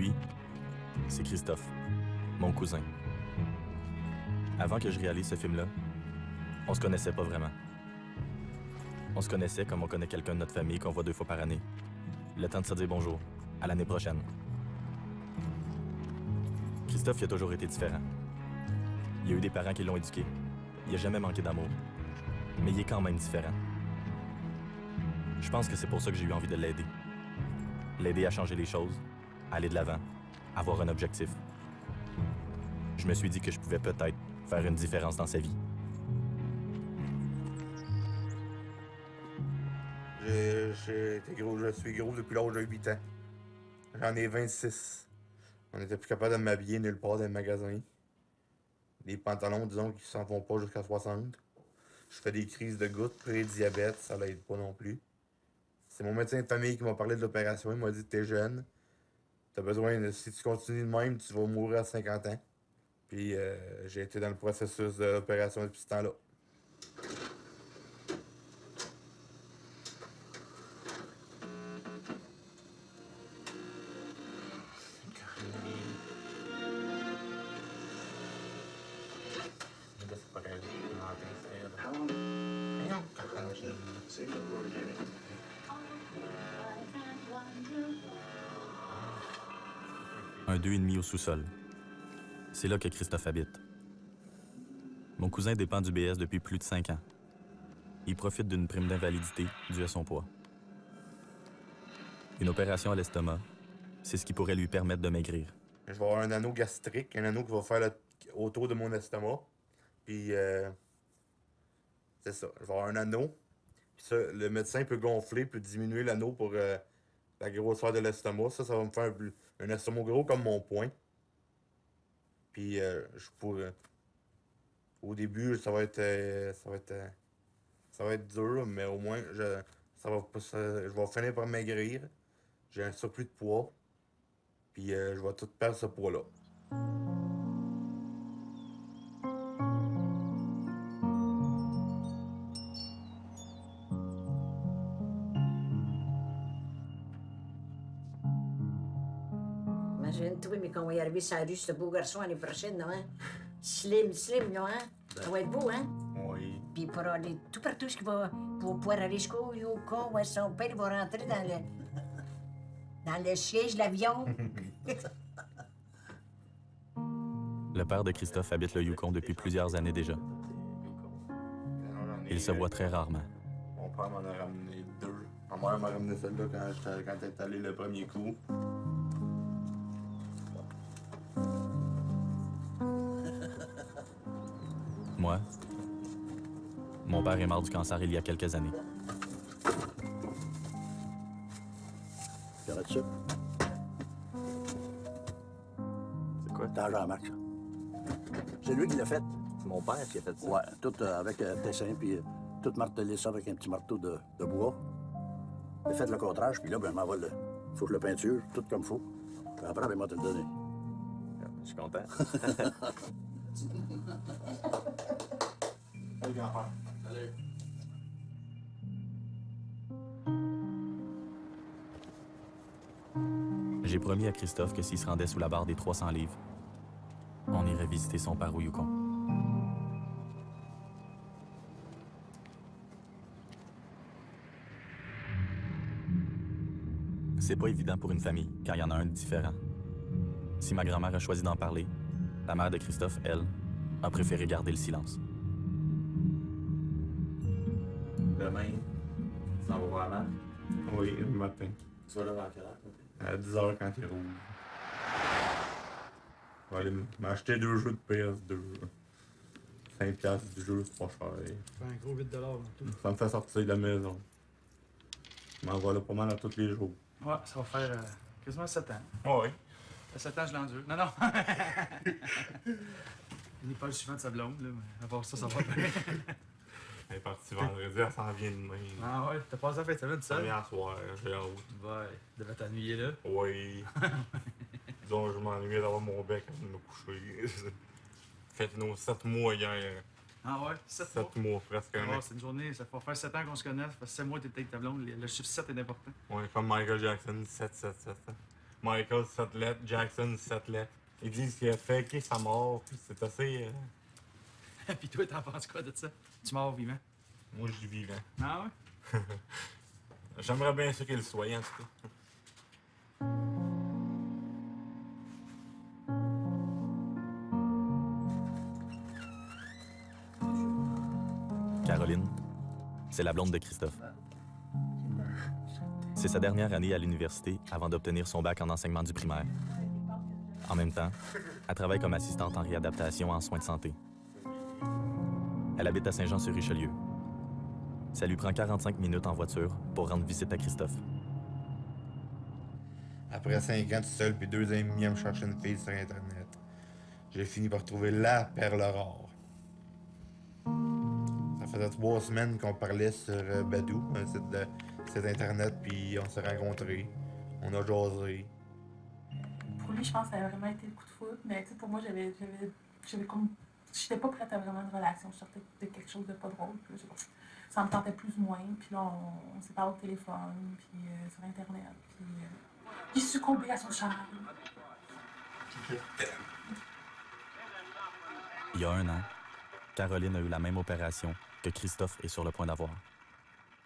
Lui, c'est Christophe, mon cousin. Avant que je réalise ce film-là, on se connaissait pas vraiment. On se connaissait comme on connaît quelqu'un de notre famille qu'on voit 2 fois par année. Le temps de se dire bonjour. À l'année prochaine. Christophe, il a toujours été différent. Il a eu des parents qui l'ont éduqué. Il a jamais manqué d'amour. Mais il est quand même différent. Je pense que c'est pour ça que j'ai eu envie de l'aider. L'aider à changer les choses, à aller de l'avant, avoir un objectif. Je me suis dit que je pouvais peut-être faire une différence dans sa vie. Je suis gros depuis l'âge de 8 ans. J'en ai 26. On n'était plus capable de m'habiller nulle part dans le magasin. Les pantalons, disons, qui s'en vont pas jusqu'à 60. Je fais des crises de gouttes, pré-diabète, ça l'aide pas non plus. C'est mon médecin de famille qui m'a parlé de l'opération. Il m'a dit: t'es jeune, t'as besoin de. Si tu continues de même, tu vas mourir à 50 ans. Puis j'ai été dans le processus de l'opération depuis ce temps-là. Un 2,5 au sous-sol. C'est là que Christophe habite. Mon cousin dépend du BS depuis plus de 5 ans. Il profite d'une prime d'invalidité due à son poids. Une opération à l'estomac, c'est ce qui pourrait lui permettre de maigrir. Je vais avoir un anneau gastrique, un anneau qui va faire autour de mon estomac. Puis c'est ça, je vais avoir un anneau. Puis ça, le médecin peut gonfler, peut diminuer l'anneau pour la grosseur de l'estomac. Ça va me faire un estomac gros comme mon poing. Puis je pourrais. Au début, ça va être dur, mais au moins je vais finir par maigrir. J'ai un surplus de poids. Puis je vais tout perdre ce poids-là. Imagine-toi, mais quand on va y arriver sur la rue, ce beau garçon l'année prochaine, non, hein? Slim, là, hein? Ça va être beau, hein? Oui. Puis il pourra aller tout partout, ce qu'il va pouvoir aller jusqu'au Yukon, où son père va rentrer dans le siège de l'avion. Le père de Christophe habite le Yukon depuis plusieurs années déjà. Il se voit très rarement. Mon père m'en a ramené 2. Ma mère m'a ramené celle-là quand elle est allée le premier coup. Moi, mon père est mort du cancer il y a quelques années. J'arrête ça. C'est quoi? T'as Jean-Marc, ça. C'est lui qui l'a fait. C'est mon père qui a fait ça. Ouais, tout avec dessin, puis tout martelé ça avec un petit marteau de bois. J'ai fait le contrage, puis là, ben, m'envoie le. Faut que je le peinture, tout comme faut. Puis après, ben, moi, te le donner. Je suis content. Salut, grand-père. Salut. J'ai promis à Christophe que s'il se rendait sous la barre des 300 livres, on irait visiter son père au Yukon. C'est pas évident pour une famille, car il y en a un de différent. Si ma grand-mère a choisi d'en parler, la mère de Christophe, elle, a préféré garder le silence. Demain, tu s'en vas voir la mère? Oui, le matin. Tu vas là vers quelle heure? À 10h quand il roule. Je vais aller m'acheter 2 jeux de PS2. 5$ du jeu, c'est pas cher. C'est un gros 8$ en tout. Ça me fait sortir de la maison. Je m'en vais là pas mal à tous les jours. Ouais, ça va faire quasiment 7 ans. Oui. Ça fait 7 ans, je l'endure. Non, non! Il n'est pas le suivant de sa blonde, là, mais à part ça, ça va bien. Elle est partie vendredi, elle s'en vient demain. Ah ouais, t'as passé la fin de semaine, Ça ça? vient à soir, j'ai hâte. Ouais, devais t'ennuyer là. Oui. Disons, je m'ennuie d'avoir mon bec avant de me coucher. Fait nos 7 mois hier. Ah ouais, 7 7 mois presque. mois. C'est une journée, ça va faire 7 ans qu'on se connaît, ça fait 7 mois que t'es avec ta blonde, le chiffre 7 est important. Ouais, comme Michael Jackson, 7. Michael 7 lettres, Jackson 7 lettres. Ils disent qu'il a faké sa mort, puis c'est assez... Puis toi, t'en penses quoi de ça? Tu mords vivant? Moi, je suis vivant. Ah ouais? J'aimerais bien ça qu'il le soit, en tout cas. Caroline, c'est la blonde de Christophe. C'est sa dernière année à l'université avant d'obtenir son bac en enseignement du primaire. En même temps, elle travaille comme assistante en réadaptation en soins de santé. Elle habite à Saint-Jean-sur-Richelieu. Ça lui prend 45 minutes en voiture pour rendre visite à Christophe. Après 5 ans tout seul, puis 2 ans et demi à me chercher une fille sur Internet, j'ai fini par trouver la perle rare. Ça faisait 3 semaines qu'on parlait sur Badoo, un site Internet, puis on s'est rencontrés. On a jasé. Pour lui, je pense que ça a vraiment été le coup de foudre. Mais pour moi, j'avais comme... J'étais pas prête à vraiment une relation. Je sortais de quelque chose de pas drôle. Puis là, ça me tentait plus ou moins. Puis là, on s'est parlé au téléphone, puis sur Internet. Puis j'ai succombé à son charme. Il y a 1 an, Caroline a eu la même opération que Christophe est sur le point d'avoir.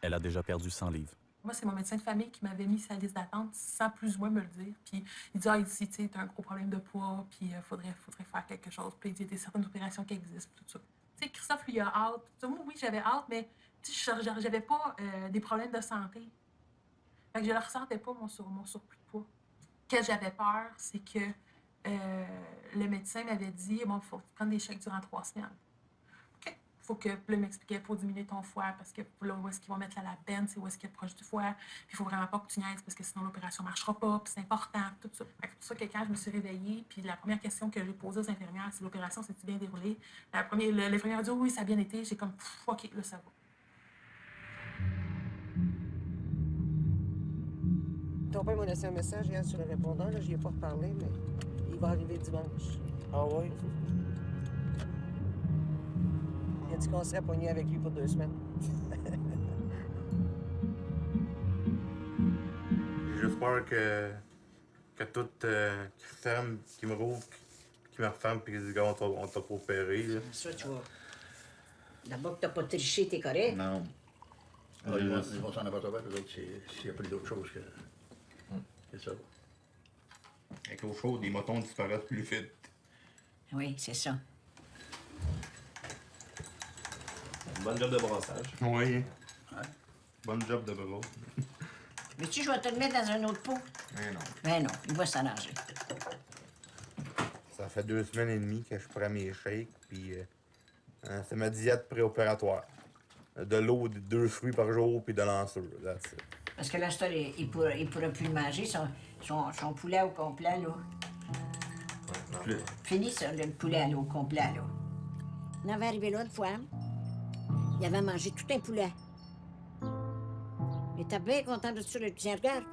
Elle a déjà perdu 100 livres. Moi, c'est mon médecin de famille qui m'avait mis sur la liste d'attente sans plus ou moins me le dire. Puis il dit, ici, tu sais, t'as un gros problème de poids, puis faudrait faire quelque chose. Puis il dit, il y a des certaines opérations qui existent, tout ça. Tu sais, Christophe, lui, il a hâte. Moi, oui, j'avais hâte, mais tu sais, j'avais pas des problèmes de santé. Fait que je ne ressentais pas, mon surplus de poids. Ce que j'avais peur, c'est que le médecin m'avait dit, bon, il faut prendre des chèques durant 3 semaines. Faut que le m'expliquait, faut diminuer ton foie parce que là, où est-ce qu'ils vont mettre la peine, c'est où est-ce qu'il est proche du foie. Puis il faut vraiment pas que tu niaises parce que sinon l'opération marchera pas, puis c'est important, tout ça. C'est pour ça que quand je me suis réveillée, puis la première question que j'ai posée aux infirmières, c'est l'opération s'est-tu bien déroulée? L'infirmière a dit oui, ça a bien été. J'ai comme, OK, là, ça va. Ton père m'a laissé un message hier sur le répondeur, là, j'y ai pas reparlé, mais il va arriver dimanche. Ah ouais? Il a dit qu'on serait pogné avec lui pour 2 semaines. J'ai juste peur que tout qui ferme, qui me rouvre, qui me referme, puis qu'ils disent on t'a pas opéré. Là. Ça, tu vois. D'abord que t'as pas triché, t'es correct. Non. Ils vont s'en apercevoir, eux autres, s'il n'y a plus d'autre chose que ça. Avec l'eau chaude, les motons disparaissent plus vite. Oui, c'est ça. Bonne job de brassage. Oui. Ouais. Bonne job de bras. Mais tu je vais te le mettre dans un autre pot. Mais non. Ben non, il va s'arranger. Ça fait 2 semaines et demie que je prends mes shakes, puis c'est ma diète préopératoire. De l'eau, 2 fruits par jour, puis de l'ensure. Parce que là, il pourra plus le manger, son poulet au complet, là. Fini ça, le poulet au complet, là. On avait arrivé là une fois. Il avait mangé tout un poulet. Il était bien content de ça. Il disait, regarde,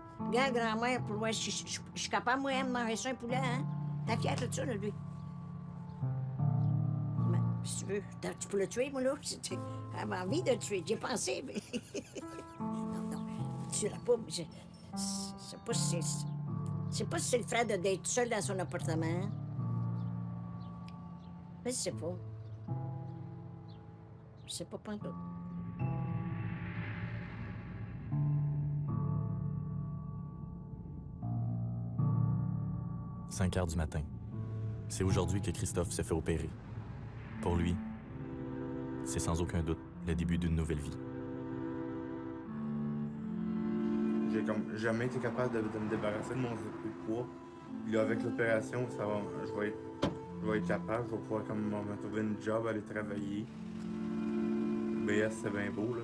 grand-mère, pour moi, je suis capable, moi, de manger ça un poulet, hein? T'es fière de ça, là, lui? Mais, si tu veux, tu peux le tuer, moi, là. J'avais envie de le tuer. J'y ai pensé, mais... non, tu l'as pas, mais c'est pas si c'est le frère d'être seul dans son appartement. Mais je sais pas. Je sais pas pantoute. 5 heures du matin. C'est aujourd'hui que Christophe se fait opérer. Pour lui, c'est sans aucun doute le début d'une nouvelle vie. J'ai comme jamais été capable de me débarrasser de mon surplus de poids. Puis là, avec l'opération, je vais être capable, je vais pouvoir comme me trouver une job, aller travailler. BS, c'est bien beau, là.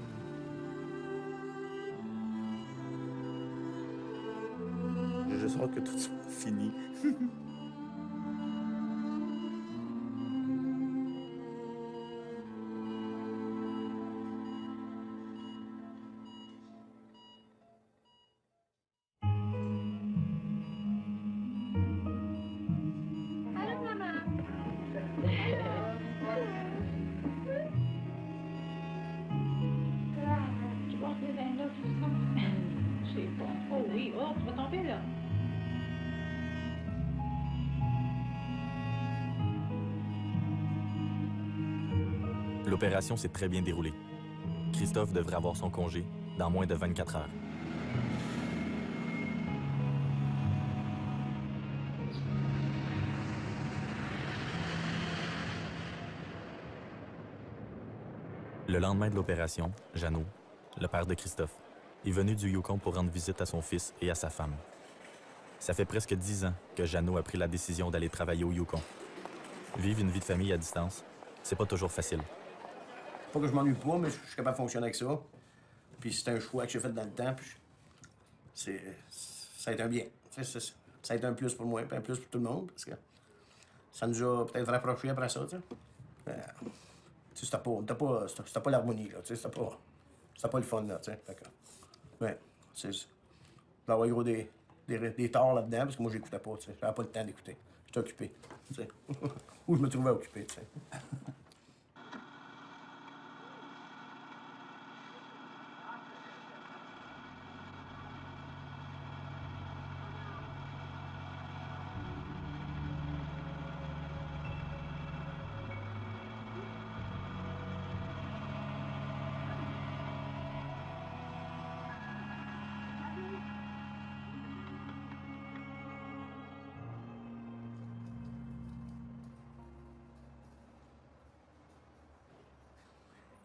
J'ai juste hâte que tout soit fini. Tu portes les 29, c'est bon. Oh oui, oh, tu vas tomber là. L'opération s'est très bien déroulée. Christophe devrait avoir son congé dans moins de 24 heures. Le lendemain de l'opération, Jeannot, le père de Christophe, est venu du Yukon pour rendre visite à son fils et à sa femme. Ça fait presque 10 ans que Jeannot a pris la décision d'aller travailler au Yukon. Vivre une vie de famille à distance, c'est pas toujours facile. Pas que je m'ennuie pas, mais je suis capable de fonctionner avec ça. Puis c'est un choix que j'ai fait dans le temps, puis ça a été un bien. Ça a été un plus pour moi, puis un plus pour tout le monde, parce que ça nous a peut-être rapprochés après ça, tu sais. C'était pas l'harmonie, là, tu sais, c'était pas le fun, là, tu sais. Ouais, c'est ça. Il va y avoir gros des torts là-dedans, parce que moi, j'écoutais pas, tu sais. J'avais pas le temps d'écouter. J'étais occupé, tu sais. Ou je me trouvais occupé, tu sais.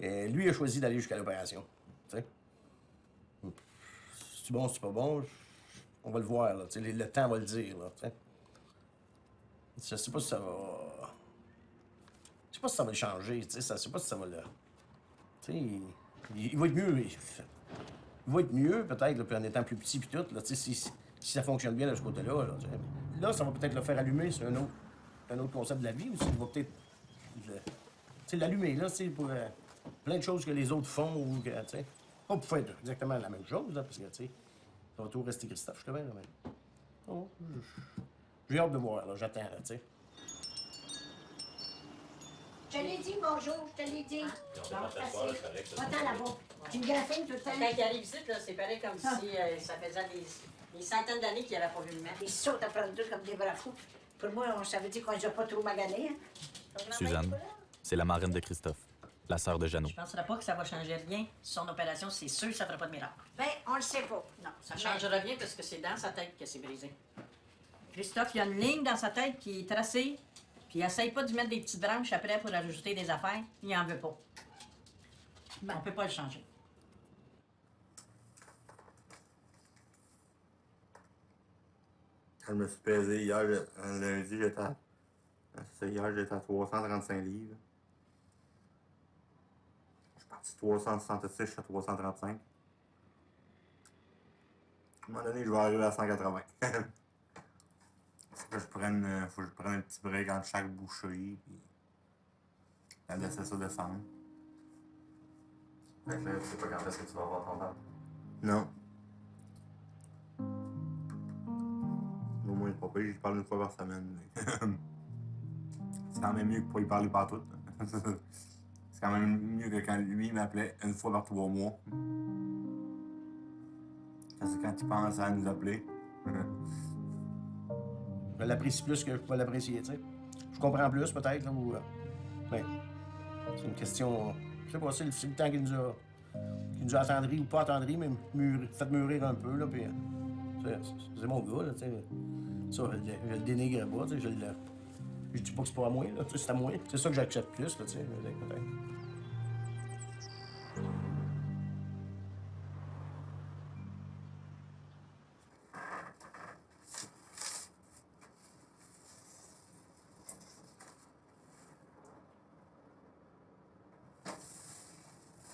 Et lui a choisi d'aller jusqu'à l'opération. C'est bon, c'est pas bon, on va le voir, là, le temps va le dire. Là, je sais pas si ça va. Je sais pas si ça va le changer, je sais pas si ça va le. Il va être mieux. Il va être mieux, peut-être, là, puis en étant plus petit, puis tout, là, si ça fonctionne bien de ce côté-là. Là, ça va peut-être le faire allumer, c'est un autre concept de la vie, aussi. Il va peut-être. L'allumer, là, pour. Plein de choses que les autres font ou que, tu sais, pas pour faire exactement la même chose, là, parce que, tu sais, ça va tout rester Christophe, je te bien, là, mais... Oh, j'ai hâte de voir, là, j'attends, là, tu sais. Je te l'ai dit, bonjour, je te l'ai dit. Va-t'en là-bas. Tu me graffines tout le temps. Quand il arrive ici, là, c'est pareil comme si ça faisait des centaines d'années qu'il n'avait pas vu le maître. Ils sautent après deux comme des bras fous. Pour moi, ça veut dire qu'on les a pas trop maganés, hein. Suzanne, c'est la marraine de Christophe, la sœur de Jeannot. Je ne penserais pas que ça va changer rien. Son opération, c'est sûr que ça ne fera pas de miracle. Ben, on le sait pas. Non, ça ne changera rien parce que c'est dans sa tête que c'est brisé. Christophe, il y a une ligne dans sa tête qui est tracée, puis il essaye pas d'y mettre des petites branches après pour ajouter des affaires. Il n'en veut pas. Ben, on ne peut pas le changer. Quand je me suis pesé hier, lundi, j'étais à 335 livres. Je suis parti de 366, je suis à 335. À un moment donné, je vais arriver à 180. Faut que je prenne un petit break entre chaque bouchée, puis laisser ça descendre. Fait que là, tu sais pas quand est-ce que tu vas voir ton père? Non. Au moins, pas pire, j'y parle une fois par semaine. C'est quand même mieux que pas y parler partout. C'est quand même mieux que quand lui m'appelait une fois par 3 mois. Parce que quand il pense à nous appeler. Je l'apprécie plus que je peux l'apprécier, tu sais. Je comprends plus, peut-être, là, ou... ouais. C'est une question... Je sais pas, c'est le temps qui nous a attendris ou pas attendris, mais fait mûrir un peu, là, puis... C'est mon gars, là, tu sais. Ça, je le dénigre pas, tu sais, je dis pas que c'est pas à moi, là, tu sais, c'est à moi. C'est ça que j'accepte plus, là, tu sais, peut-être.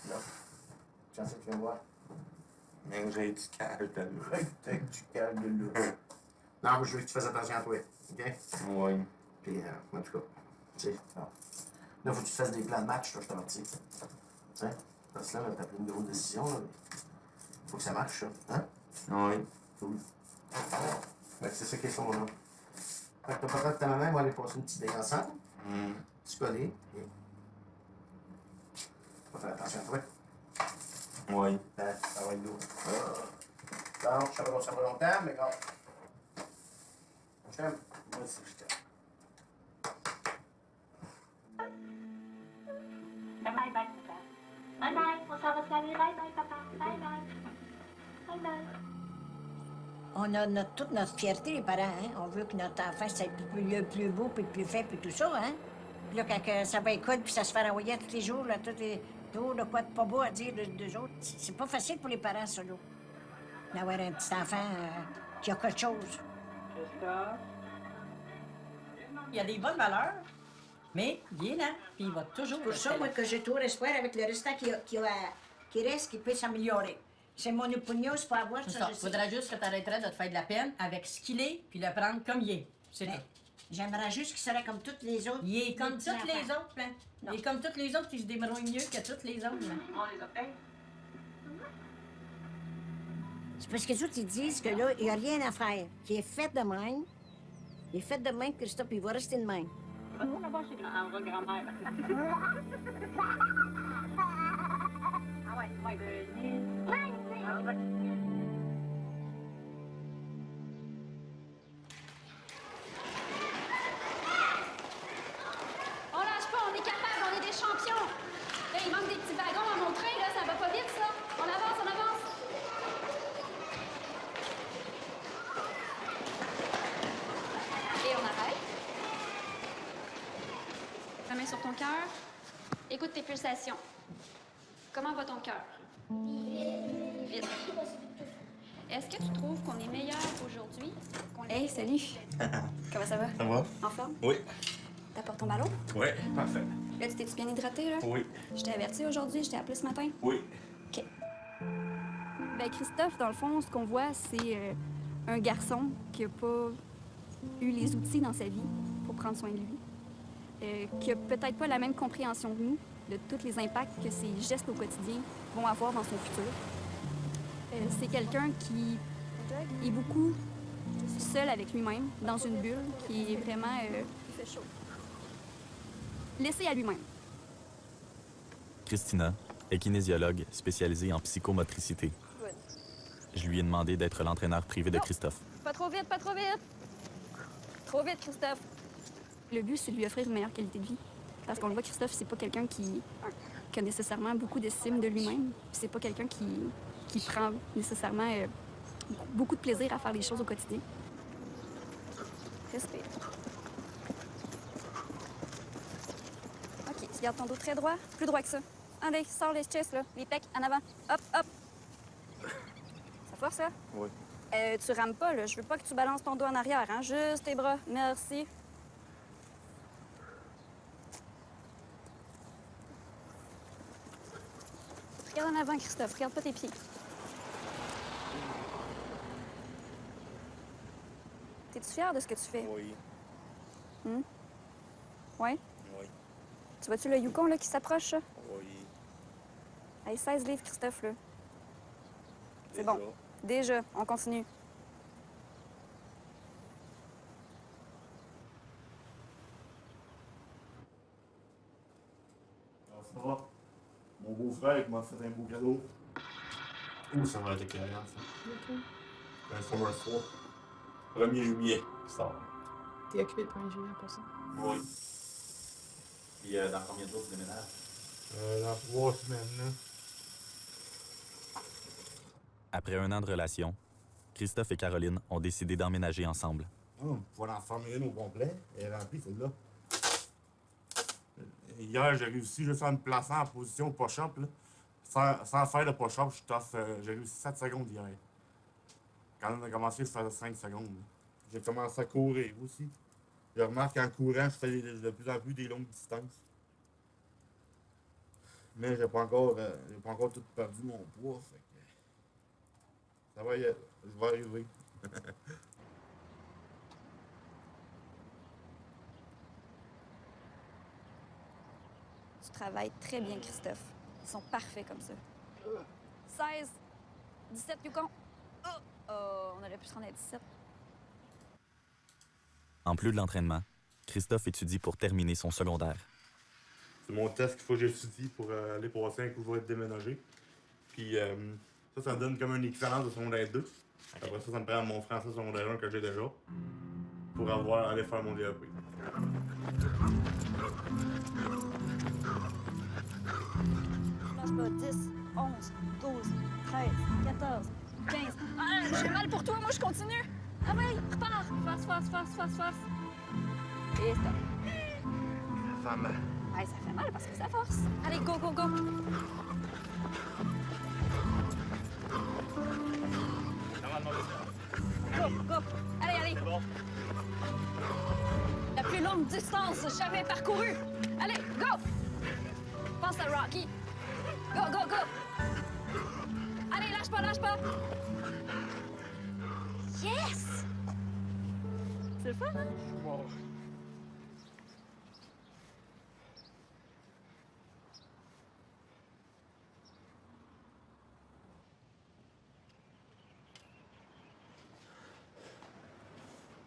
Là, quand c'est que tu viens voir? Même j'ai du cash de là. Peut-être du calme de là. Non, moi, je veux que tu fasses attention à toi, OK? Oui. Puis, en tout cas, tu sais, là, faut que tu fasses des plans de match, toi, je t'avertis. Tu sais, parce que là, t'as pris une grosse décision, là. Faut que ça marche, ça, hein? Oui. Cool. Fait que c'est ça qui est ça, mon nom. Fait que ton papa et ta maman vont aller passer une petite day ensemble. Tu connais. Et... Faut faire attention à toi. Oui. Ça va être lourd. Non, je sais pas ça va longtemps, mais quand. Je t'aime. Moi aussi, je t'aime. Bye bye, papa. Bye bye, on s'en va se laver. Bye bye, papa. Bye bye. Bye bye. On a toute notre fierté, les parents, hein? On veut que notre enfant soit le plus beau, puis le plus fait, puis tout ça, hein? Puis là, quand ça va à l'école, puis ça se fait renvoyer tous les jours, là, tous les jours, de quoi de pas beau à dire d'eux autres, c'est pas facile pour les parents, ça, là. D'avoir un petit enfant qui a quelque chose. Il y a des bonnes valeurs, mais il est lent, puis il va toujours. C'est pour ça, moi, que j'ai tout espoir avec le restant qui reste, qui peut s'améliorer. C'est mon opinion, c'est pas à voir, C'est ça, ça. je sais. Faudrait juste que tu arrêterais de te faire de la peine avec ce qu'il est, puis le prendre comme il est. C'est Ben, tout. j'aimerais juste qu'il serait comme toutes les autres. Il est comme petits toutes les enfants. autres, hein. Non. Il est comme toutes les autres qui se débrouillent mieux que toutes les autres. hein. On les a payés. C'est parce que les autres, ils disent que là, il n'y a rien à faire. Qu'il est fait de même. Il est fait de même, Christophe, il va rester de même. On va là-bas chez grand-mère. Ah ouais, On lâche pas, on est capable, on est des champions. Là, il manque des petits wagons à mon train, là, ça va pas vite, ça. On avance, on avance. Et on arrête. La main sur ton cœur. Écoute tes pulsations. Comment va ton cœur? Vite. Est-ce que tu trouves qu'on est meilleur aujourd'hui? Hey, salut. Comment ça va? Ça va? En forme? Oui. T'apportes ton ballon? Oui, parfait. Là, tu t'es-tu bien hydraté, là? Oui. Je t'ai averti aujourd'hui, je t'ai appelé ce matin. Oui. OK. Ben, Christophe, dans le fond, ce qu'on voit, c'est un garçon qui a pas eu les outils dans sa vie pour prendre soin de lui, qui a peut-être pas la même compréhension que nous de tous les impacts que ses gestes au quotidien vont avoir dans son futur. C'est quelqu'un qui est beaucoup seul avec lui-même, dans une bulle, qui est vraiment laissé à lui-même. Christina est kinésiologue spécialisée en psychomotricité. Je lui ai demandé d'être l'entraîneur privé de Non. Christophe. Pas trop vite, pas trop vite! Trop vite, Christophe! Le but, c'est de lui offrir une meilleure qualité de vie. Parce qu'on le voit, Christophe, c'est pas quelqu'un qui a nécessairement beaucoup d'estime de lui-même. C'est pas quelqu'un qui prend nécessairement beaucoup de plaisir à faire les choses au quotidien. Respire. OK, tu gardes ton dos très droit. Plus droit que ça. Allez, sors les chests, là. Les pecs, en avant. Hop, hop. Ça force, là? Oui. Tu rames pas, là. Je veux pas que tu balances ton dos en arrière, hein. Juste tes bras. Merci. Regarde en avant, Christophe. Regarde pas tes pieds. T'es-tu fier de ce que tu fais? Oui. Ouais? Oui. Tu vois-tu le Yukon, là, qui s'approche, là? Oui. Hey, 16 livres, Christophe, là. C'est Déjà. bon. Déjà, on continue. Alors, ça va. Mon beau-frère m'a fait un beau cadeau. Ouh, ça va être éclairant, ça. Un summer soir. 1er juillet, ça. T'es occupé le 1er juillet pour ça? Oui. Puis dans combien de jours tu déménages? Dans 3 semaines, là. Après 1 an de relation, Christophe et Caroline ont décidé d'emménager ensemble. On va en fermer une au complet. Elle est remplie, celle-là. Hier, j'ai réussi juste en me plaçant en position push-up, là. Sans faire de push-up, je toffe. J'ai réussi 7 secondes hier. Quand on a commencé, je faisais 5 secondes. là. J'ai commencé à courir aussi. Je remarque qu'en courant, je fais de plus en plus des longues distances. Mais j'ai pas encore tout perdu mon poids. Fait que ça va y être. Je vais arriver. Tu travailles très bien, Christophe. Ils sont parfaits comme ça. 16, 17, Yukon. Oh, on aurait pu se rendre à 17. En plus de l'entraînement, Christophe étudie pour terminer son secondaire. C'est mon test qu'il faut que j'étudie pour aller passer un coup je vais être déménagé. Puis ça me donne comme une équivalence de secondaire 2. Après ça me prend mon français secondaire 1 que j'ai déjà pour aller faire mon DAP. pas, 10, 11, 12, 13, 14, 15. Ah, j'ai mal pour toi, moi je continue. Ah ouais, repars. Force. Et stop. Ça fait mal. Ouais, ça fait mal parce que ça force. Allez, go. Go. Allez. C'est bon. La plus longue distance jamais parcourue. Allez, go. Pense à Rocky. Go. Allez, lâche pas. Yes! C'est le fun, hein? Wow.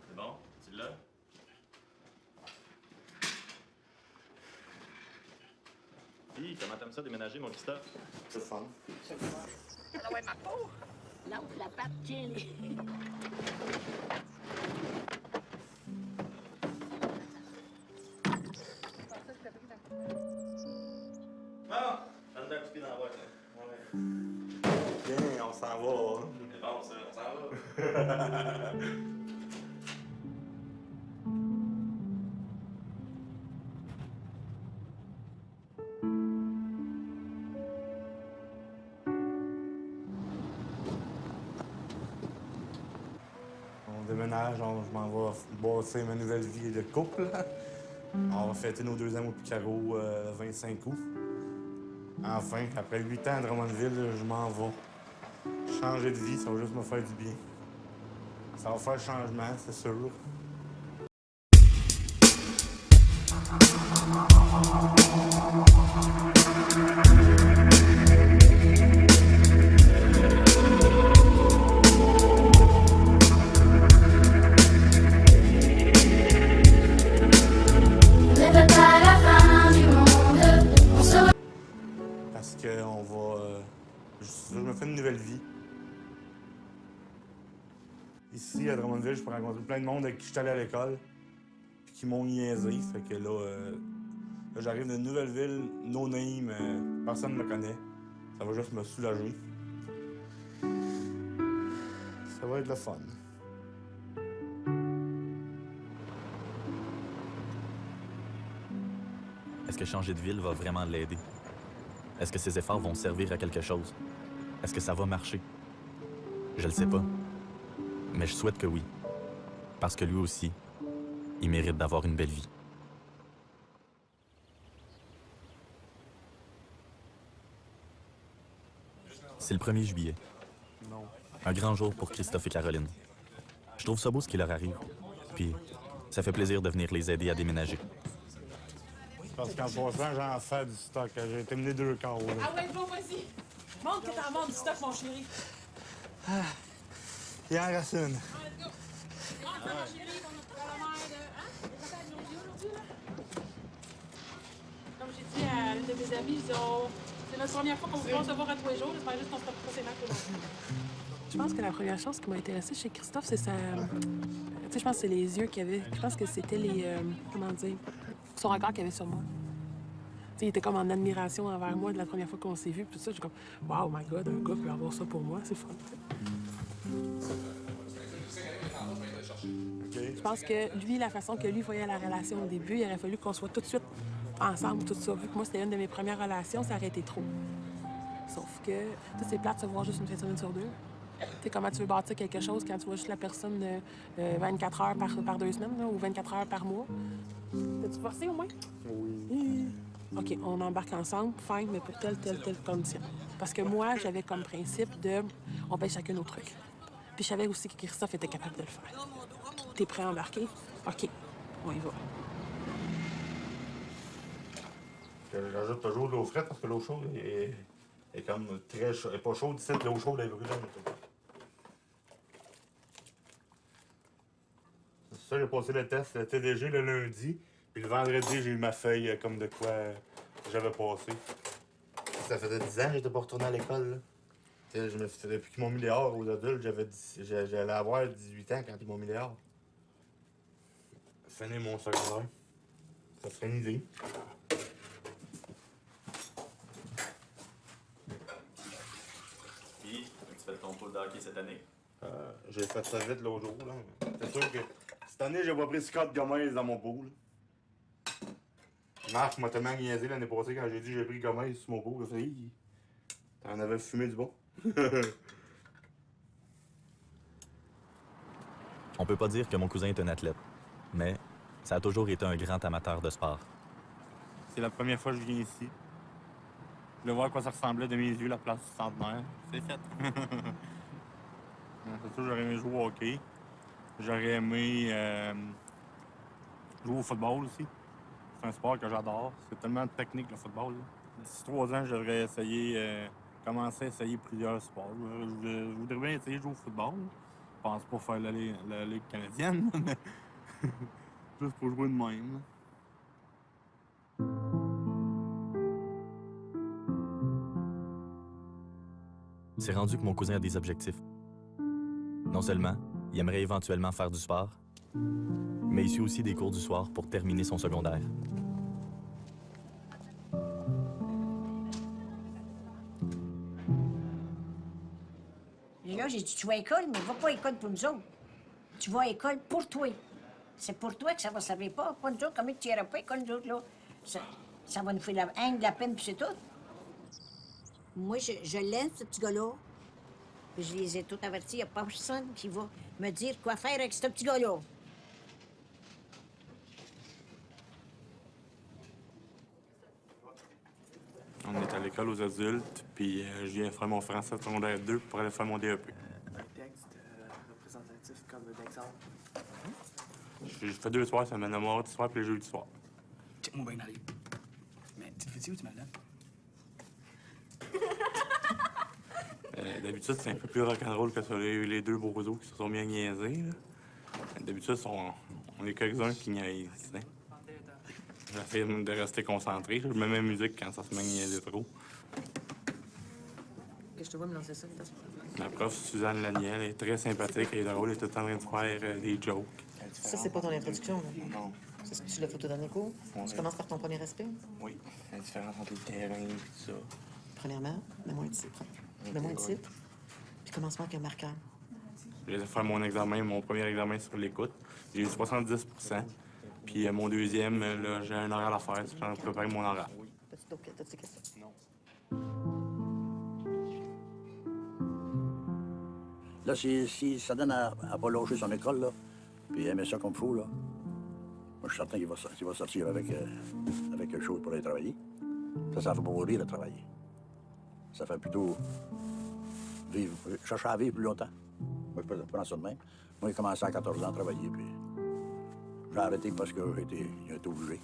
C'est bon? Tu l'as? Hi, comment t'aimes ça déménager, mon Christophe? C'est fun. Ah ouais, ma peau. Lance la patte, tiens. Ah! Donne-le un coup de pied dans la boîte, là. Ouais. Viens, on s'en va. C'est bon, ça, on s'en va. On déménage, je m'en vais bosser ma nouvelle vie de couple. On va fêter nos 2 ans au Picaro le 25 août. Enfin, après 8 ans à Drummondville, je m'en vais. Changer de vie, ça va juste me faire du bien. Ça va faire changement, c'est sûr. Parce que on va. Je me fais une nouvelle vie. Ici, à Drummondville, je peux rencontrer plein de monde avec qui je suis allé à l'école, puis qui m'ont niaisé. Fait que là, j'arrive d'une nouvelle ville, no name, personne ne me connaît. Ça va juste me soulager. Ça va être le fun. Est-ce que changer de ville va vraiment l'aider? Est-ce que ses efforts vont servir à quelque chose? Est-ce que ça va marcher? Je le sais pas. Mais je souhaite que oui. Parce que lui aussi, il mérite d'avoir une belle vie. C'est le 1er juillet. Non. Un grand jour pour Christophe et Caroline. Je trouve ça beau ce qui leur arrive. Puis, ça fait plaisir de venir les aider à déménager. Parce qu'en passant, j'en fais du stock. J'ai terminé 2 carreaux. Ah ouais, bon, vas-y. Montre que t'en montes du stock, mon chéri. Il en reste une. Comme j'ai dit à l'une de mes amies, c'est notre première fois qu'on va se voir à tous les jours. J'espère juste qu'on se retrouve assez mal aujourd'hui. Je pense que la première chose qui m'a intéressée chez Christophe, c'est sa... Tu sais, je pense que c'est les yeux qu'il avait. Je pense que c'était les... comment dire? Son regard qu'il avait sur moi. Tu sais, il était comme en admiration envers moi de la première fois qu'on s'est vu. Puis tout ça, je suis comme, wow, my God, un gars peut avoir ça pour moi. C'est fun. Okay. Je pense que lui, la façon que lui voyait la relation au début, il aurait fallu qu'on soit tout de suite ensemble, tout ça. Vu que moi, c'était une de mes premières relations, ça aurait été trop. Sauf que, tu sais, c'est plate de se voir juste une fin de semaine sur 2. Tu sais, comment tu veux bâtir quelque chose quand tu vois juste la personne 24 heures par 2 semaines, là, ou 24 heures par mois? T'as-tu forcé au moins? Oui. OK, on embarque ensemble, fine, mais pour telle condition. Parce que moi, j'avais comme principe de... On paye chacun nos trucs. Puis je savais aussi que Christophe était capable de le faire. T'es prêt à embarquer? OK, on y va. J'ajoute toujours de l'eau frette parce que l'eau chaude est comme très chaude. Elle est pas chaude ici, l'eau chaude est brûlante. C'est ça, j'ai passé le test, le TDG le lundi. Puis le vendredi, j'ai eu ma feuille comme de quoi j'avais passé. Ça faisait 10 ans que j'étais pas retourné à l'école. Depuis qu'ils m'ont mis dehors aux adultes, j'allais avoir 18 ans quand ils m'ont mis dehors. Finir mon secondaire. Ça serait une idée. fait ton pool de hockey cette année? J'ai fait ça vite l'autre jour. Là. C'est sûr que cette année, j'ai pas pris Scott Gomez dans mon pool. Marc m'a tellement niaisé l'année passée quand j'ai dit que j'ai pris Gomez sur mon pool. Il a dit, t'en avais fumé du bon. On peut pas dire que mon cousin est un athlète, mais ça a toujours été un grand amateur de sport. C'est la première fois que je viens ici. De voir à quoi ça ressemblait de mes yeux, la place du Centenaire. C'est fait. C'est sûr, j'aurais aimé jouer au hockey. J'aurais aimé jouer au football aussi. C'est un sport que j'adore. C'est tellement technique, le football. D'ici 3 ans, j'aurais essayé, commencé à essayer plusieurs sports. Je voudrais bien essayer de jouer au football. Je pense pas faire la Ligue canadienne, mais juste pour jouer de même. C'est rendu que mon cousin a des objectifs. Non seulement, il aimerait éventuellement faire du sport, mais il suit aussi des cours du soir pour terminer son secondaire. Et là, j'ai dit, tu vas à l'école, mais va pas à l'école pour nous autres. Tu vas à l'école pour toi. C'est pour toi que ça va servir pas. Pas nous autres, comment tu iras pas à l'école, nous autres, là. Ça va nous faire de la peine, puis c'est tout. Moi, je l'aime, ce petit gars-là. Puis je les ai tous avertis. Il n'y a pas personne qui va me dire quoi faire avec ce petit gars-là. On est à l'école aux adultes, puis je viens faire mon français secondaire 2 pour aller faire mon DEP. Un texte représentatif comme d'exemple. Je fais 2 soirs semaine, le mardi soir puis le jeudi soir. Check-moi bien dans les... Mais tu le fais-tu ou tu me le donnes? D'habitude, c'est un peu plus rock'n'roll que ça. Les 2 bourgeois qui se sont bien niaisés. D'habitude, on est quelques-uns qui niaisent. J'essaie de rester concentré. Je mets ma musique quand ça se met niaiser trop. Que je te vois me lancer ça, La prof, Suzanne Laniel, est très sympathique, elle est drôle, elle est tout le temps en train de faire des jokes. Ça, c'est pas ton introduction, là? Non. C'est ce que tu l'as fait au dernier cours? Tu commences par ton premier respect? Oui, la différence entre les terrains et tout ça. Premièrement, mets-moi un titre. Mets-moi un titre, puis commence-moi avec un marqueur. Je vais faire mon examen, mon premier examen sur l'écoute. J'ai eu 70 %. Puis mon deuxième, là, j'ai un oral à faire. Je suis en train de préparer mon oral. T'as-tu des questions? Non. Là, si ça donne à pas lâcher son école, là, puis aimer ça comme il faut, là, moi, je suis certain qu'il va sortir avec quelque chose pour aller travailler. Ça fait pas mourir de travailler. Ça fait plutôt chercher à vivre plus longtemps. Moi, je prends ça de même. Moi, j'ai commencé à 14 ans à travailler, puis j'ai arrêté parce que j'ai été obligé.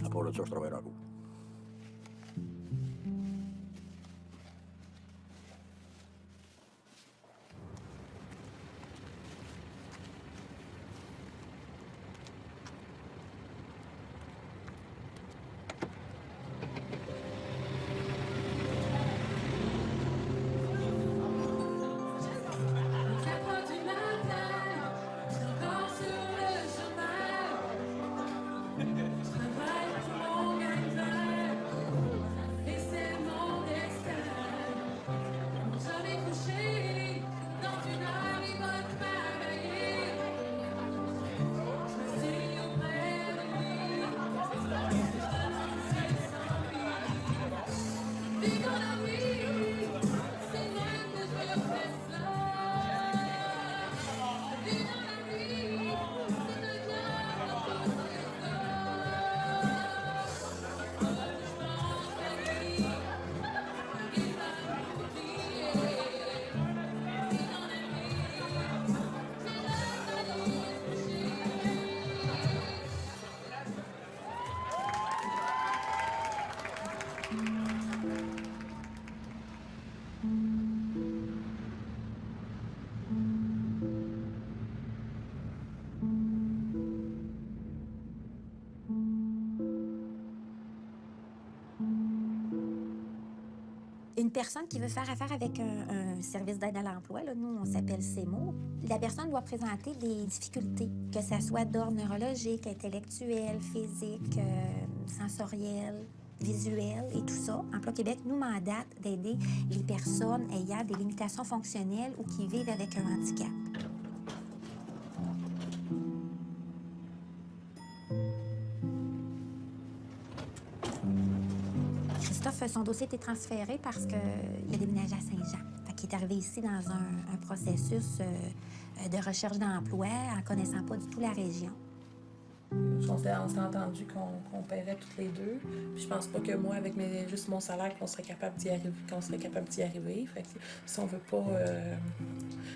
À part de ça, je travaille encore. Une personne qui veut faire affaire avec un service d'aide à l'emploi, là, nous, on s'appelle CEMO, la personne doit présenter des difficultés, que ce soit d'ordre neurologique, intellectuel, physique, sensoriel. visuelle et tout ça, Emploi Québec nous mandate d'aider les personnes ayant des limitations fonctionnelles ou qui vivent avec un handicap. Christophe, son dossier a été transféré parce qu'il a déménagé à Saint-Jean. Fait qu'il est arrivé ici dans un processus de recherche d'emploi en connaissant pas du tout la région. On s'est entendu qu'on paierait toutes les deux. Puis je pense pas que moi, avec juste mon salaire, qu'on serait capable d'y arriver. Fait que si on veut pas,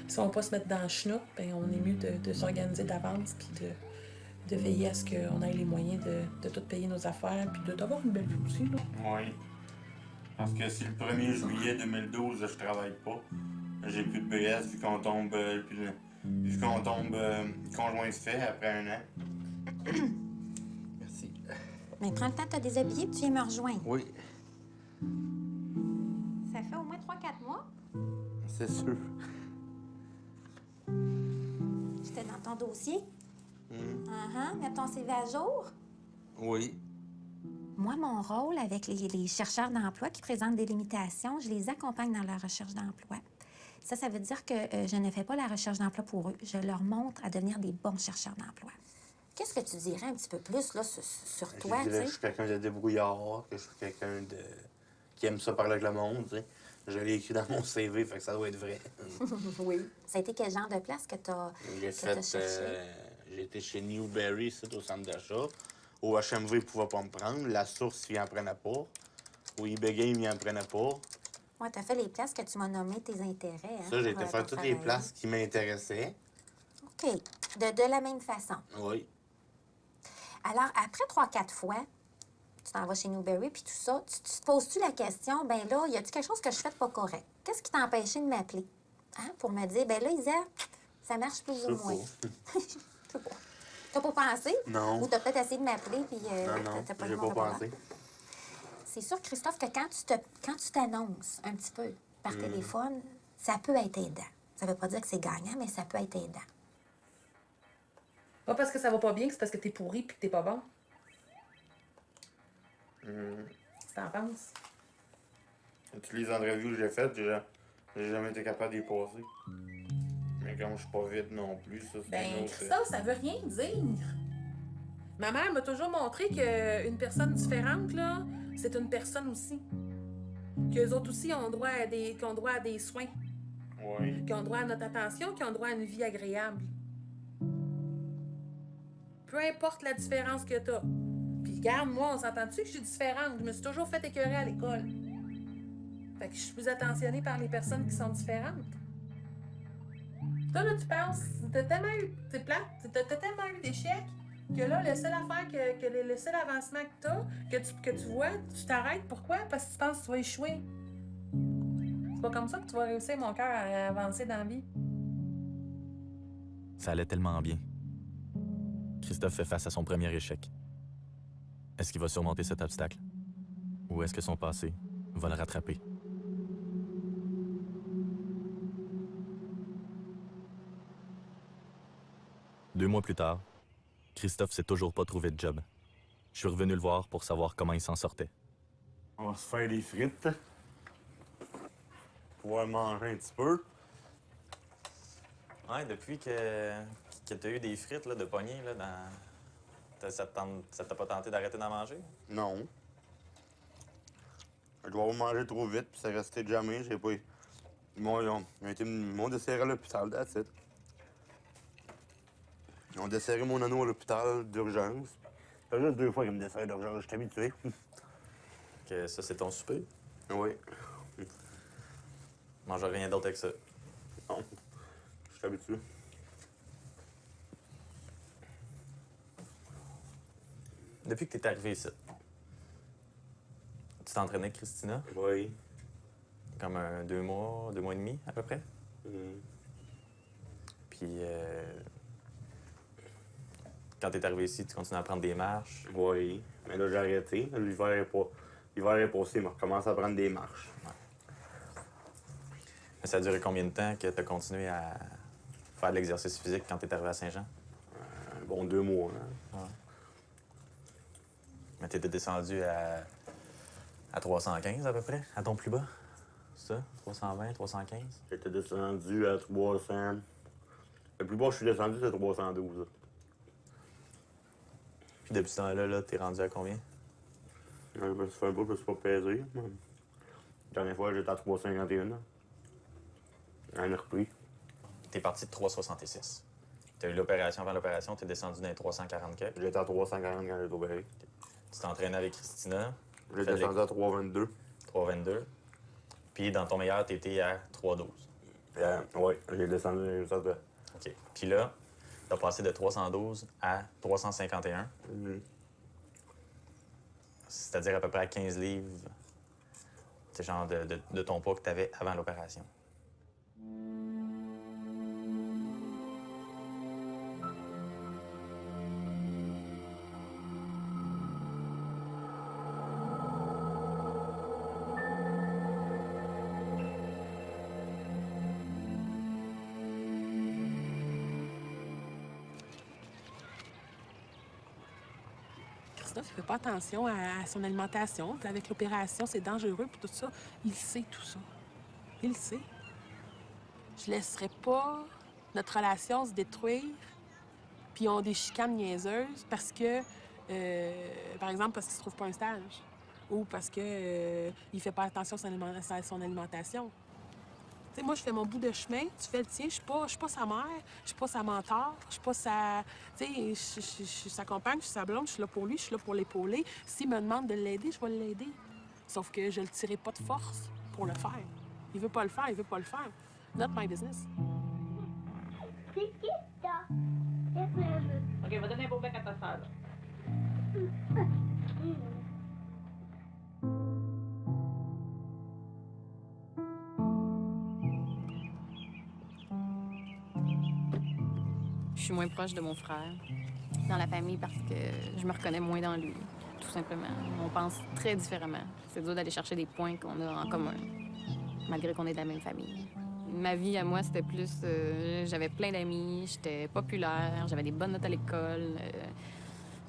si on veut pas se mettre dans le chenoute, ben on est mieux de s'organiser d'avance puis de veiller à ce qu'on ait les moyens de tout payer nos affaires puis d'avoir une belle vie aussi. Là. Oui. Parce que si le 1er juillet 2012, je travaille pas, j'ai plus de BS vu qu'on tombe, conjoint se fait après un an. Merci. Mais prends le temps de te déshabiller puis tu viens me rejoindre. Oui, Ça fait au moins 3-4 mois. c'est sûr. J'étais dans ton dossier. Mets ton CV à jour. Oui. Moi, mon rôle avec les chercheurs d'emploi qui présentent des limitations, je les accompagne dans leur recherche d'emploi. Ça veut dire que je ne fais pas la recherche d'emploi pour eux. Je leur montre à devenir des bons chercheurs d'emploi. Qu'est-ce que tu dirais un petit peu plus là, sur toi? Je dirais que je suis quelqu'un de débrouillard, que je suis quelqu'un qui aime ça parler avec le monde, tu sais. Je l'ai écrit dans mon CV, fait que ça doit être vrai. Oui. Ça a été quel genre de place que tu as cherché? J'ai été chez Newberry, c'est au centre d'achat. Au HMV, ils ne pouvaient pas me prendre. La Source, ils n'en prenaient pas. Au eBay Game, ils n'en prenaient pas. Oui, tu as fait les places que tu m'as nommées tes intérêts. Hein, Ça, j'ai été faire toutes les places qui m'intéressaient. OK. De la même façon. Oui. Alors, après 3-4 fois, tu t'en vas chez Newberry, puis tout ça, tu te poses-tu la question, ben là, y a-tu quelque chose que je fais de pas correct? Qu'est-ce qui t'a empêché de m'appeler? Hein? Pour me dire, ben là, Isa, ça marche plus ou moins. T'as pas pensé? Non. Ou t'as peut-être essayé de m'appeler, puis non, t'as pas j'ai eu mon pas répondant. pensé. C'est sûr, Christophe, que quand tu t'annonces un petit peu par téléphone, ça peut être aidant. Ça veut pas dire que c'est gagnant, mais ça peut être aidant. Pas parce que ça va pas bien, c'est parce que t'es pourri puis que t'es pas bon. Qu'est-ce que t'en penses? Toutes les entrevues que j'ai faites, j'ai jamais été capable d'y passer. Mais comme je suis pas vite non plus, ça, c'est Ben, une autre... Christophe, ça veut rien dire. Ma mère m'a toujours montré qu'une personne différente, là, c'est une personne aussi. Qu'eux autres aussi ont droit à des soins. Oui. Qui ont droit à notre attention, qui ont droit à une vie agréable. Peu importe la différence que t'as. Puis regarde, moi, on s'entend-tu que je suis différente? Je me suis toujours fait écœurer à l'école. Fait que je suis plus attentionnée par les personnes qui sont différentes. Toi, là, tu penses, t'as tellement eu... C'est plate, t'as tellement eu d'échecs que là, le seul affaire, le seul avancement que t'as, que tu vois, tu t'arrêtes. Pourquoi? Parce que tu penses que tu vas échouer. C'est pas comme ça que tu vas réussir, mon cœur, à avancer dans la vie. Ça allait tellement bien. Christophe fait face à son premier échec. Est-ce qu'il va surmonter cet obstacle? Ou est-ce que son passé va le rattraper? Deux mois plus tard, Christophe s'est toujours pas trouvé de job. Je suis revenu le voir pour savoir comment il s'en sortait. On va se faire des frites. Pouvoir manger un petit peu. Ouais, depuis que t'as eu des frites là, de poignée, là, ça t'a pas tenté d'arrêter d'en manger? Non. Je dois avoir mangé trop vite, puis ça restait jamais. J'ai pas... Ils m'ont desserré à l'hôpital, that's it. Ils ont desserré mon anneau à l'hôpital d'urgence. Ça fait juste 2 fois qu'ils me desserrent d'urgence, je suis habitué. Que ça, c'est ton souper? Oui. Mange rien d'autre avec ça. Non. Je suis habitué. Depuis que t'es arrivé ici, tu t'entraînais avec Christina? Oui. Comme 2 mois et demi, à peu près? Puis, quand t'es arrivé ici, tu continues à prendre des marches? Oui. Mais là, j'ai arrêté. L'hiver est passé, il m'a recommencé à prendre des marches. Ouais. Mais ça a duré combien de temps que t'as continué à faire de l'exercice physique quand t'es arrivé à Saint-Jean? Un bon 2 mois. Hein. Ouais. Mais t'étais descendu à À 315 à peu près, à ton plus bas? C'est ça? 320, 315? J'étais descendu à 300. Le plus bas que je suis descendu, c'est 312. Puis depuis ce temps-là, là, t'es rendu à combien? Ça fait un peu que je suis pas pesé. La dernière fois, j'étais à 351. On a repris. T'es parti de 366. T'as eu l'opération avant l'opération, t'es descendu dans les 340 quelques. J'étais à 340 quand j'ai été opéré. Tu t'es entraîné avec Christina. J'ai descendu à 322. 322. Puis dans ton meilleur, t'étais à 312. Oui, j'ai descendu ça de... OK. Puis là, t'as passé de 312 à 351. C'est-à-dire à peu près à 15 livres, c'est genre de ton poids que t'avais avant l'opération. Christophe, il fait pas attention à son alimentation. Puis avec l'opération, c'est dangereux, puis tout ça. Il sait tout ça. Il le sait. Je laisserai pas notre relation se détruire, puis on des chicanes niaiseuses parce que, par exemple, parce qu'il se trouve pas un stage ou parce que il fait pas attention à son alimentation. Tu sais, moi, je fais mon bout de chemin, tu fais le tien. Je suis pas sa mère, je suis pas sa mentor, je suis pas sa... Tu sais, je suis sa compagne, je suis sa blonde, je suis là pour lui, je suis là pour l'épauler. S'il me demande de l'aider, je vais l'aider. Sauf que je le tirerai pas de force pour le faire. Il veut pas le faire, il veut pas le faire. Not my business. OK, va donner un beau bec à ta sœur, là. Je suis moins proche de mon frère dans la famille parce que je me reconnais moins dans lui, tout simplement. On pense très différemment. C'est dur d'aller chercher des points qu'on a en commun, malgré qu'on est de la même famille. Ma vie à moi, c'était plus... j'avais plein d'amis, j'étais populaire, j'avais des bonnes notes à l'école,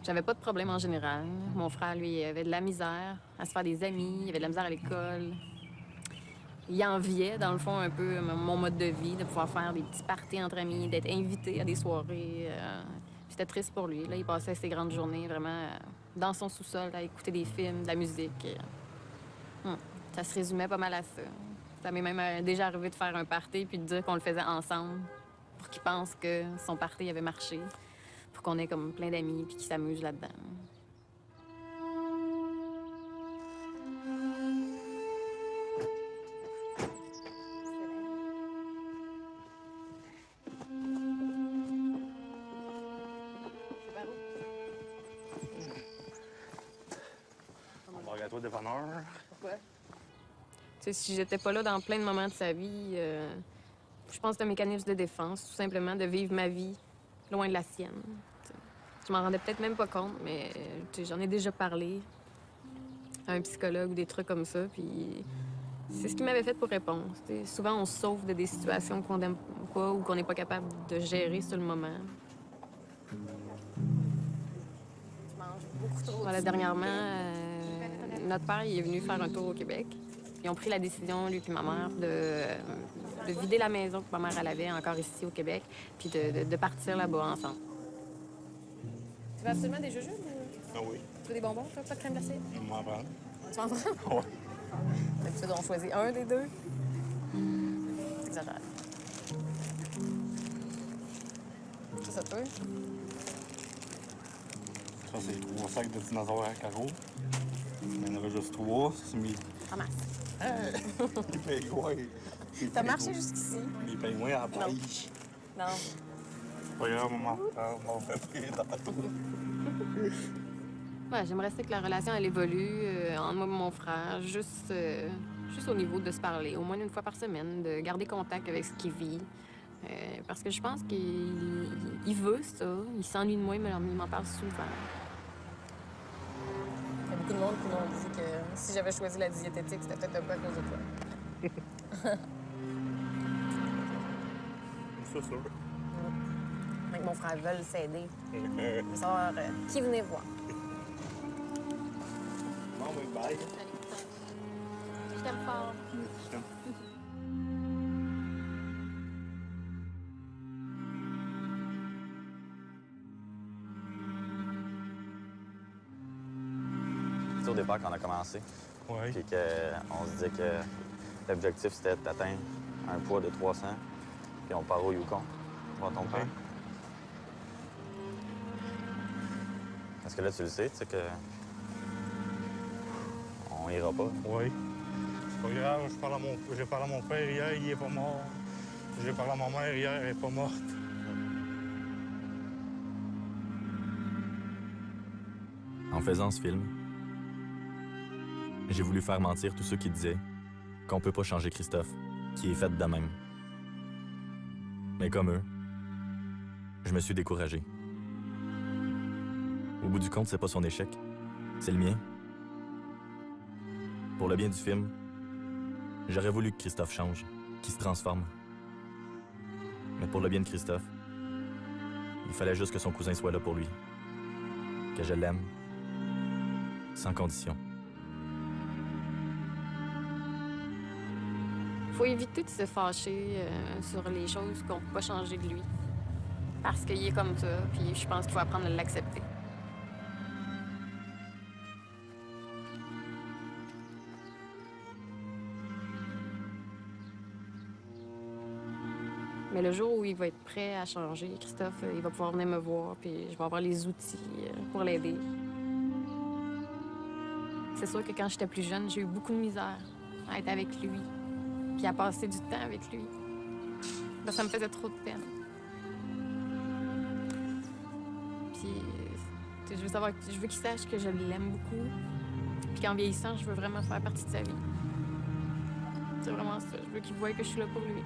j'avais pas de problème en général. Mon frère, lui, avait de la misère à se faire des amis, il avait de la misère à l'école. Il enviait, dans le fond, un peu mon mode de vie, de pouvoir faire des petits parties entre amis, d'être invité à des soirées. C'était triste pour lui. Là, il passait ses grandes journées vraiment dans son sous-sol, à écouter des films, de la musique. Ça se résumait pas mal à ça. Ça m'est même déjà arrivé de faire un party puis de dire qu'on le faisait ensemble pour qu'il pense que son party avait marché, pour qu'on ait comme plein d'amis puis qu'ils s'amusent là-dedans. Toi, dépanneur. Pourquoi? Tu sais, si j'étais pas là dans plein de moments de sa vie, je pense que c'est un mécanisme de défense, tout simplement, de vivre ma vie loin de la sienne. T'sais. Je m'en rendais peut-être même pas compte, mais j'en ai déjà parlé à un psychologue ou des trucs comme ça, puis c'est ce qui m'avait fait pour répondre. T'sais. Souvent, on se sauve de des situations qu'on n'aime pas ou qu'on n'est pas capable de gérer sur le moment. Tu manges beaucoup trop. Voilà, dernièrement, notre père il est venu faire un tour au Québec. Ils ont pris la décision, lui et ma mère, de vider la maison que ma mère elle avait encore ici au Québec, puis de partir là-bas ensemble. Tu veux absolument des jujubes? Ah oui. Tu veux des bonbons, toi? Pas de crème glacée? Je m'en prends. Tu m'en prends? Oui. D'habitude, on choisit un des deux. T'exagères. Ça, toi? Ça, c'est 3 sacs de dinosaures à carreaux. Il y en aura juste 3. C'est mes... Ramasse. Les pingouins. T'as marché jusqu'ici? Les pingouins à la pêche. Non. Pas grave, maman. On fait prier dans la tour. Ouais, j'aimerais ça que la relation, elle évolue entre moi et mon frère, juste au niveau de se parler, au moins une fois par semaine, de garder contact avec ce qu'il vit. Parce que je pense qu'il veut ça, il s'ennuie de moi, mais il m'en parle souvent. Il y a beaucoup de monde qui m'ont dit que si j'avais choisi la diététique, c'était peut-être un peu à cause de toi. C'est sûr. Avec mon frère veulent s'aider. Je veux savoir qui venait voir. Bon, oui, bye. t'aime fort. Au départ, quand on a commencé, puis qu'on se disait que l'objectif, c'était d'atteindre un poids de 300, puis on part au Yukon, voir ton père. Parce que là, tu le sais, tu sais que... on ira pas. Oui. C'est pas grave, j'ai parlé à mon père hier, il est pas mort. J'ai parlé à ma mère hier, elle est pas morte. En faisant ce film, j'ai voulu faire mentir tous ceux qui disaient qu'on peut pas changer Christophe, qui est fait de même. Mais comme eux, je me suis découragé. Au bout du compte, c'est pas son échec, c'est le mien. Pour le bien du film, j'aurais voulu que Christophe change, qu'il se transforme. Mais pour le bien de Christophe, il fallait juste que son cousin soit là pour lui. Que je l'aime, sans condition. Faut éviter de se fâcher sur les choses qu'on peut pas changer de lui. Parce qu'il est comme ça, puis je pense qu'il faut apprendre à l'accepter. Mais le jour où il va être prêt à changer, Christophe, il va pouvoir venir me voir, puis je vais avoir les outils pour l'aider. C'est sûr que quand j'étais plus jeune, j'ai eu beaucoup de misère à être avec lui, puis à passer du temps avec lui. Ben, ça me faisait trop de peine. Puis, je veux qu'il sache que je l'aime beaucoup, puis qu'en vieillissant, je veux vraiment faire partie de sa vie. C'est vraiment ça. Je veux qu'il voie que je suis là pour lui.